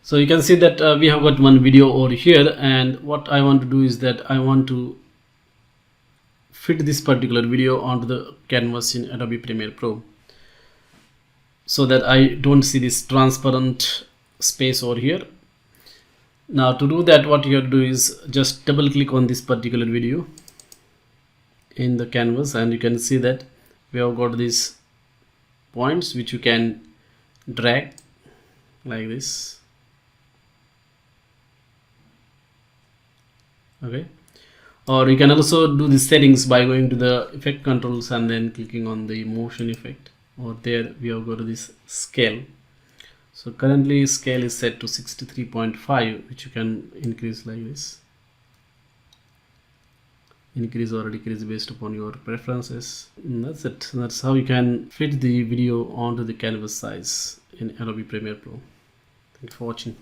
So you can see that we have got one video over here, and what I want to do is that I want to fit this particular video onto the canvas in Adobe Premiere Pro so that I don't see this transparent space over here. Now to do that, what you have to do is just double click on this particular video in the canvas, and you can see that we have got these points which you can drag like this. Okay, or you can also do the settings by going to the effect controls and then clicking on the motion effect. Or there we have got this scale. So currently scale is set to 63.5, which you can increase like this, increase or decrease based upon your preferences. And that's it. That's how you can fit the video onto the canvas size in Adobe Premiere Pro. Thank you for watching.